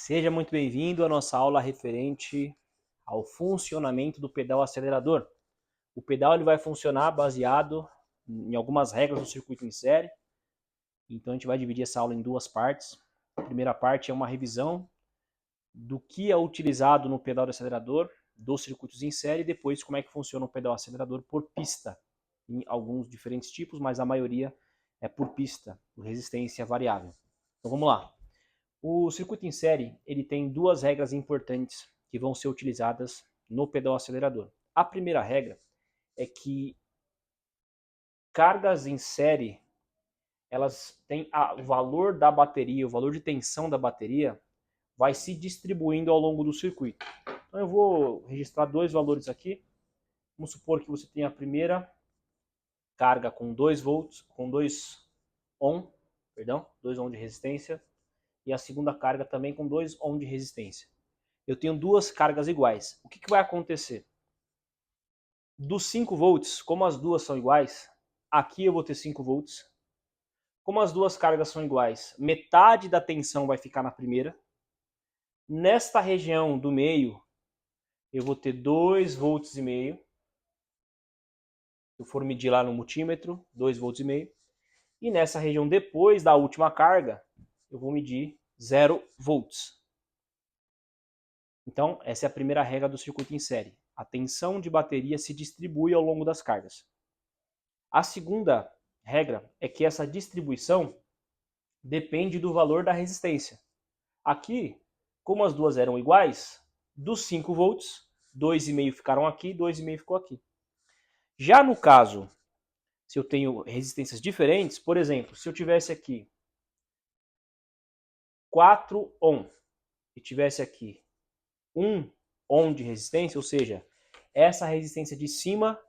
Seja muito bem-vindo à nossa aula referente ao funcionamento do pedal acelerador. O pedal ele vai funcionar baseado em algumas regras do circuito em série. Então a gente vai dividir essa aula em duas partes. A primeira parte é uma revisão do que é utilizado no pedal do acelerador dos circuitos em série e depois como é que funciona o pedal acelerador por pista. Em alguns diferentes tipos, mas a maioria é por pista, por resistência variável. Então vamos lá. O circuito em série ele tem duas regras importantes que vão ser utilizadas no pedal acelerador. A primeira regra é que cargas em série elas têm o valor da bateria, o valor de tensão da bateria vai se distribuindo ao longo do circuito. Então eu vou registrar dois valores aqui. Vamos supor que você tem a primeira carga com 2 volts, com 2 ohm, 2 ohm de resistência, e a segunda carga também com 2 ohm de resistência. Eu tenho duas cargas iguais. O que vai acontecer? Dos 5 volts, como as duas são iguais, aqui eu vou ter 5 volts. Como as duas cargas são iguais, metade da tensão vai ficar na primeira. Nesta região do meio, eu vou ter 2 volts e meio. Se eu for medir lá no multímetro, 2 volts e meio. E nessa região depois da última carga, eu vou medir 0 volts. Então, essa é a primeira regra do circuito em série. A tensão de bateria se distribui ao longo das cargas. A segunda regra é que essa distribuição depende do valor da resistência. Aqui, como as duas eram iguais, dos 5 volts, 2,5 ficaram aqui, 2,5 ficou aqui. Já no caso, se eu tenho resistências diferentes, por exemplo, se eu tivesse aqui 4 ohm e tivesse aqui 1 ohm de resistência, ou seja, essa resistência de cima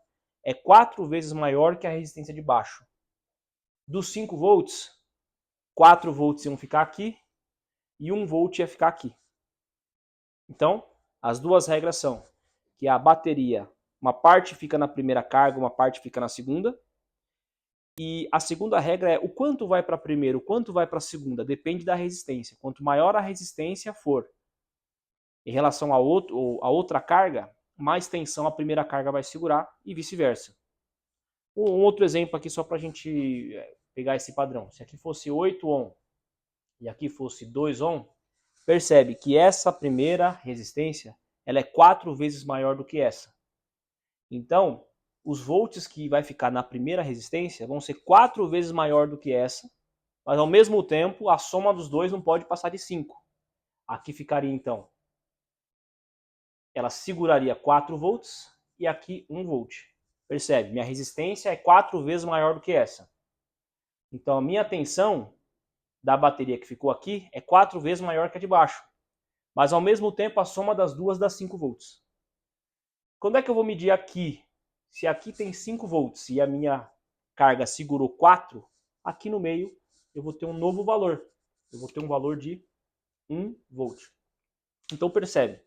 é 4 vezes maior que a resistência de baixo. Dos 5 volts, 4 volts iam ficar aqui e 1 volt ia ficar aqui. Então, as duas regras são que a bateria, uma parte fica na primeira carga, uma parte fica na segunda. E a segunda regra é o quanto vai para a primeira, o quanto vai para a segunda, depende da resistência. Quanto maior a resistência for em relação a outra carga, mais tensão a primeira carga vai segurar e vice-versa. Um outro exemplo aqui só para a gente pegar esse padrão. Se aqui fosse 8 ohm e aqui fosse 2 ohm, percebe que essa primeira resistência ela é 4 vezes maior do que essa. Então, os volts que vai ficar na primeira resistência vão ser 4 vezes maior do que essa, mas ao mesmo tempo a soma dos dois não pode passar de 5. Aqui ficaria então, ela seguraria 4 volts e aqui 1 volt. Percebe? Minha resistência é 4 vezes maior do que essa. Então a minha tensão da bateria que ficou aqui é 4 vezes maior que a de baixo. Mas ao mesmo tempo a soma das duas dá 5 volts. Quando é que eu vou medir aqui? Se aqui tem 5 volts e a minha carga segurou 4, aqui no meio eu vou ter um novo valor. Eu vou ter um valor de 1 volt. Então percebe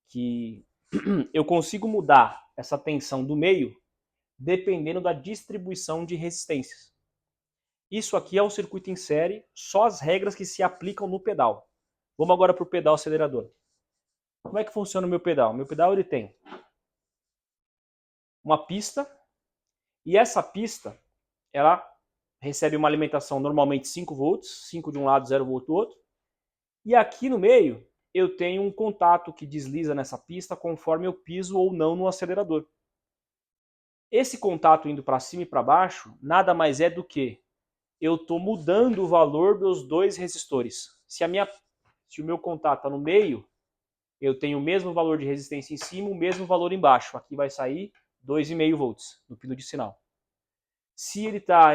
que eu consigo mudar essa tensão do meio dependendo da distribuição de resistências. Isso aqui é o circuito em série, só as regras que se aplicam no pedal. Vamos agora para o pedal acelerador. Como é que funciona o meu pedal? Meu pedal ele tem uma pista e essa pista ela recebe uma alimentação normalmente 5 volts, 5 de um lado, 0 volt do outro. E aqui no meio eu tenho um contato que desliza nessa pista conforme eu piso ou não no acelerador. Esse contato indo para cima e para baixo nada mais é do que eu estou mudando o valor dos dois resistores. Se o meu contato está no meio, eu tenho o mesmo valor de resistência em cima, o mesmo valor embaixo. Aqui vai sair 2,5 volts no pino de sinal. Se ele está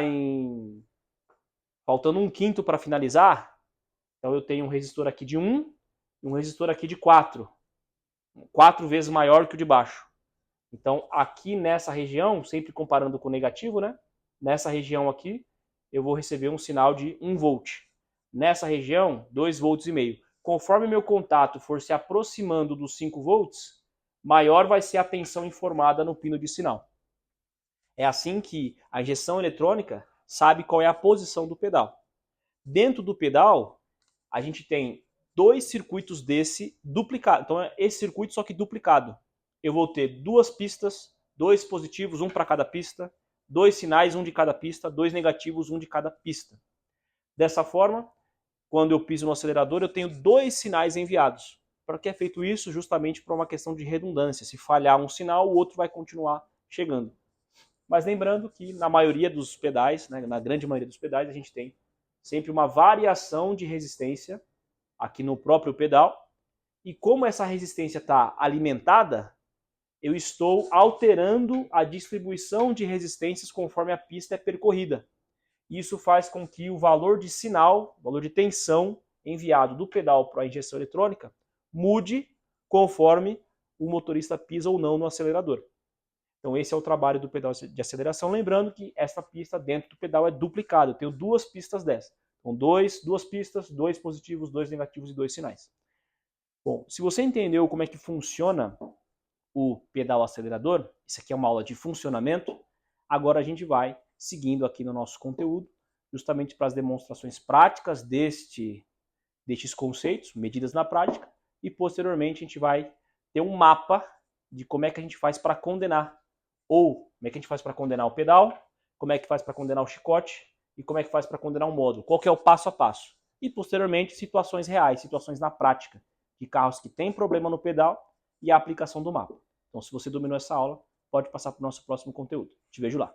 faltando 1/5 para finalizar, então eu tenho um resistor aqui de 1 e um resistor aqui de 4. 4 vezes maior que o de baixo. Então aqui nessa região, sempre comparando com o negativo, né? Nessa região aqui, eu vou receber um sinal de 1 volt. Nessa região, 2 volts e meio. Conforme meu contato for se aproximando dos 5 volts, maior vai ser a tensão informada no pino de sinal. É assim que a injeção eletrônica sabe qual é a posição do pedal. Dentro do pedal, a gente tem 2 circuitos desse duplicado. Então é esse circuito só que duplicado. Eu vou ter 2 pistas, 2 positivos, um para cada pista, 2 sinais, um de cada pista, 2 negativos, um de cada pista. Dessa forma, quando eu piso no acelerador, eu tenho 2 sinais enviados. Para que é feito isso? Justamente por uma questão de redundância. Se falhar um sinal, o outro vai continuar chegando. Mas lembrando que na maioria dos pedais, né, na grande maioria dos pedais, a gente tem sempre uma variação de resistência aqui no próprio pedal. E como essa resistência está alimentada, eu estou alterando a distribuição de resistências conforme a pista é percorrida. Isso faz com que o valor de sinal, o valor de tensão enviado do pedal para a injeção eletrônica mude conforme o motorista pisa ou não no acelerador. Então esse é o trabalho do pedal de aceleração, lembrando que essa pista dentro do pedal é duplicada, eu tenho 2 pistas dessas. Então 2 pistas, 2 positivos, 2 negativos e 2 sinais. Bom, se você entendeu como é que funciona o pedal acelerador, isso aqui é uma aula de funcionamento, agora a gente vai seguindo aqui no nosso conteúdo, justamente para as demonstrações práticas destes conceitos, medidas na prática, e posteriormente a gente vai ter um mapa de como é que a gente faz para condenar, ou como é que a gente faz para condenar o pedal, como é que faz para condenar o chicote, e como é que faz para condenar um módulo, qual que é o passo a passo. E posteriormente situações reais, situações na prática, de carros que têm problema no pedal e a aplicação do mapa. Então se você dominou essa aula, pode passar para o nosso próximo conteúdo. Te vejo lá.